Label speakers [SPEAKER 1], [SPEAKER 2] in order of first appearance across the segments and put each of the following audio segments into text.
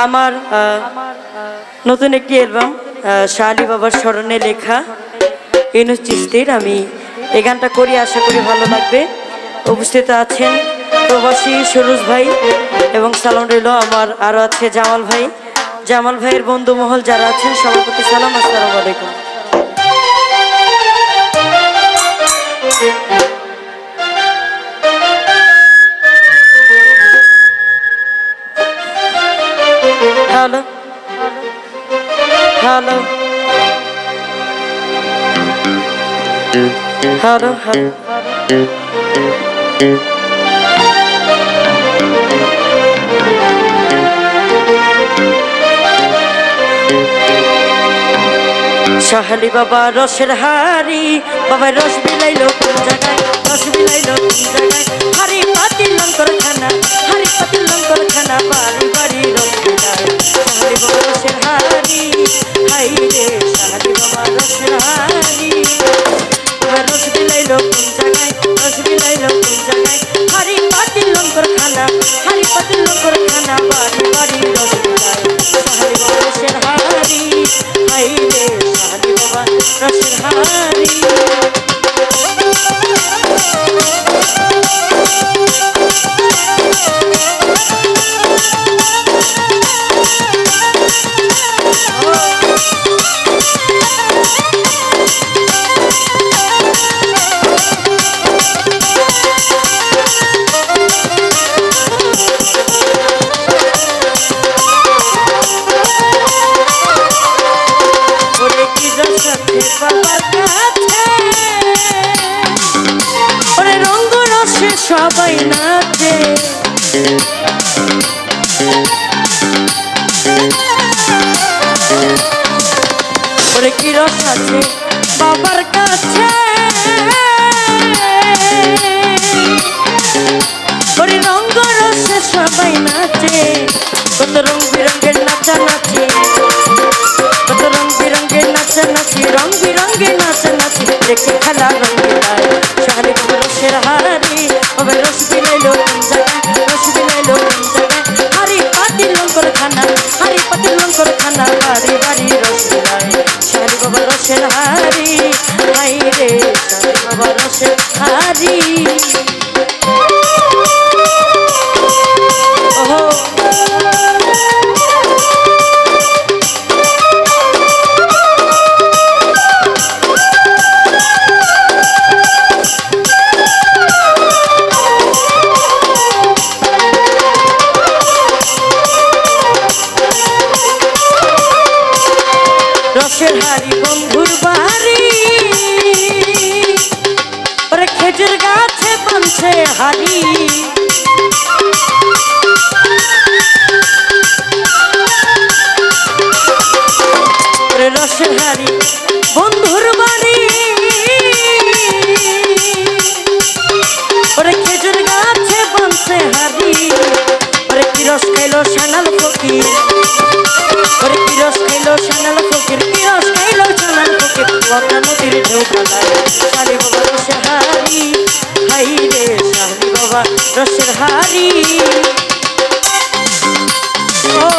[SPEAKER 1] আমার নতুন একটি অ্যালবাম শাহ আলী বাবার স্মরণে লেখা ইউনুস চিশতির আমি এই গানটা করি, আশা করি ভালো লাগবে। উপস্থিত আছেন প্রবাসী সুরুজ ভাই এবং সালাম রইল আমার আরও আছে জামাল ভাই, জামাল ভাইয়ের বন্ধু মহল যারা আছেন সবার প্রতি সালাম, আসসালামু আলাইকুম। Hello hello hello hello Shah Ali বাবা রসের হাড়ি, বাবা রস বিলাইলো কোন জায়গায়, রস বিলাইলো কোন জায়গায়, হাড়ি পাতিল লঙ্কর খানা, হাড়ি পাতিল লঙ্কর খানা, বাড়ি বাড়ি রস বিলায় শাহ আলী বাবা রসের হাড়ি, হাই রে শাহ আলী বাবা রসের হাড়ি, বাবা রস বিলাইলো কোন জায়গায়, রস বিলাইলো কোন জায়গায়, হাড়ি পাতিল লঙ্কর খানা, হাড়ি পাতিল লঙ্কর খানা, বাড়ি বাড়ি রস বিলায় শাহ আলী বাবা রসের হাড়ি, হাই রে শাহ আলী বাবা রসের হাড়ি। সবাই নাচে ওরে কি রস আছে বাবার কাছে, ওরে রঙ্গ রসে সবাই নাচে, কত রং বিরঙ্গের নাচা নাচি, কত রং বিরঙ্গের নাচা নাচি, রং বিরঙ্গের নাচা নাচি, দেখে খেলা রঙ্গিলায় শাহ আলী বাবা রসের হাড়ি, বাবা রস বিলাইলো কোন জায়গায়, রস বিলাইলো কোন জায়গায়, হাড়ি পাতিল লঙ্কর খানা, হাড়ি পাতিল লঙ্কর খানা, বাড়ি বাড়ি রস বিলায় শাহ আলী বাবা রসের হাড়ি, হাই রে শাহ আলী বাবা রসের হাড়ি। ওহো রসের হাড়ি বন্ধুর বাড়ি, ওরে খেজুর গাছে বাঁধছে হাড়ি, ওরে রসের হাড়ি বন্ধুর বাড়ি, ওরে খেজুর গাছে বাঁধছে হাড়ি, ওরে কি রস খাইলো সানাল ফকির, ওরে কি রস খাইলো সানাল ফকির, কি রস খাইলো সানাল ফকির, পদ্মা নদীর ঢেউ খেলায় শাহ আলী বাবা রসের হাড়ি, হাই রে শাহ আলী বাবা রসের হাড়ি। ও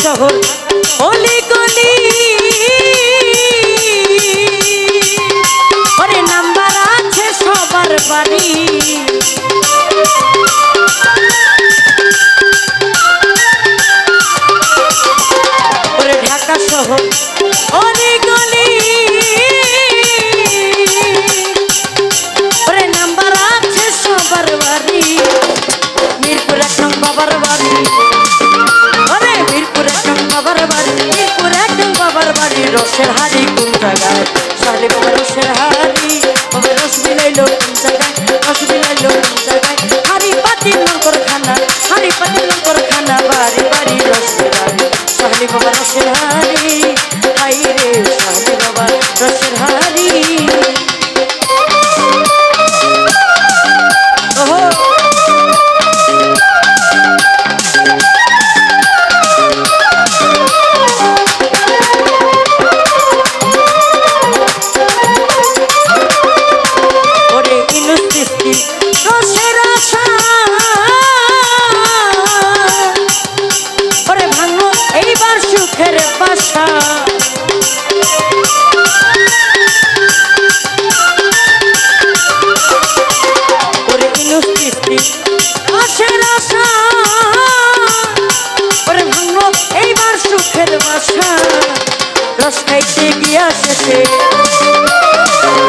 [SPEAKER 1] শহর অলি গলি, ওরে নাম্বার আছে সবার বাড়ি, ওরে ঢাকা শহর অলি গলি, ওরে নাম্বার আছে সবার বাড়ি, মিরপুর এক নং বাবার বাড়ি, মিরপুর এক নং বাবার বাড়ি, মিরপুর এক নং বাবার বাড়ি, রসের হাড়ি কোন জায়গায় শাহ আলী বাবা রসের হাড়ি, বাবা রস বিলাইলো কোন জায়গায়, রস বিলাইলো কোন জায়গায়, হাড়ি পাতিল লঙ্কর খানা, হাড়ি পাতিল লঙ্কর খানা, বাড়ি বাড়ি রস বিলায় শাহ আলী বাবা রসের হাড়ি, হাই রে শাহ আলী বাবা রসের হাড়ি। শেষে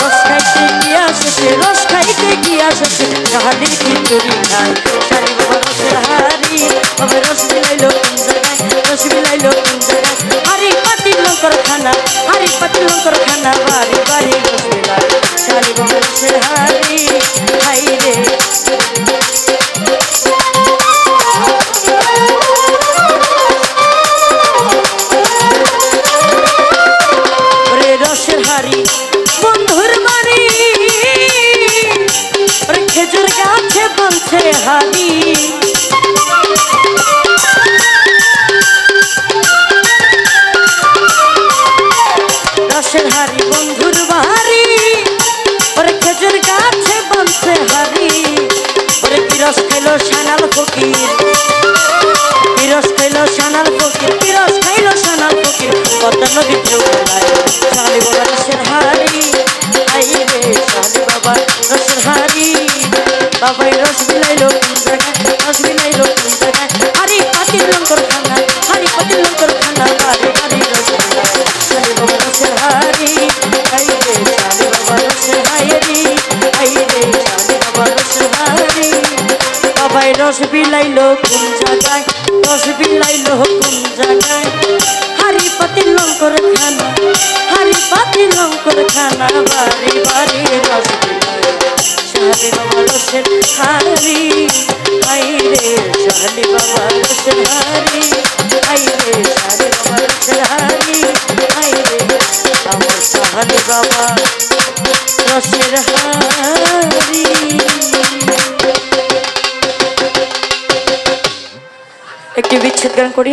[SPEAKER 1] রস খাইতে গিয়া শেষে রস খাইতে গিয়া শেষে শাহালির খিচুড়ি খায় শালি বাবা রসের হাড়ি বাবা রস বিলাইলো কোন জায়গায় রস বিলাইলো কোন জায়গায় হাড়ি পাতিল লঙ্কর খানা হাড়ি পাতিল লঙ্কর খানা বাড়ি বাড়ি রস বিলায় শালি বাবা রসের হাড়ি হাই রে রসের হাড়ি বন্ধুর বাড়ি খেজুর গাছে বলছে হাড়ি রসের হাড়ি বন্ধুর বাড়ি ওরে খেজুর গাছে বলছে হাড়ি ওরে পিরস খাইলো সানাল ফকির পিরস খাইলো সানাল ফকির পিরস খাইলো সানাল ফকির পদ্মা নদী ঢেউ খেলায় শালি বাবা রসের হাড়ি আই রে শালি বাবা রসের হাড়ি বাবাই রস বিলাইলো কোন জায়গায় রস বিলাইলো কোন জায়গায় হাড়ি পাতিল লঙ্কর খানা হাড়ি পাতিল লঙ্কর খানা বাড়ি বাড়ি রস বিলায় শালি বাবা রসের হাড়ি আই রে শালি বাবা রসের হাড়ি আই রে শালি বাবা রসের হাড়ি বাবাই রস বিলাইলো কোন জায়গায় রস বিলাইলো কোন জায়গায় হাড়ি পাতিল লঙ্কর খানা হাড়ি পাতিল লঙ্কর খানা বাড়ি বাড়ি রস বিলায় শালি বাবা রসের হাড়ি আই রে শালি বাবা রসের হাড়ি আই রে শালি বাবা রসের হাড়ি আই রে আমার শালি বাবা রসের হাড়ি। একটি বিচ্ছেদ গান করি।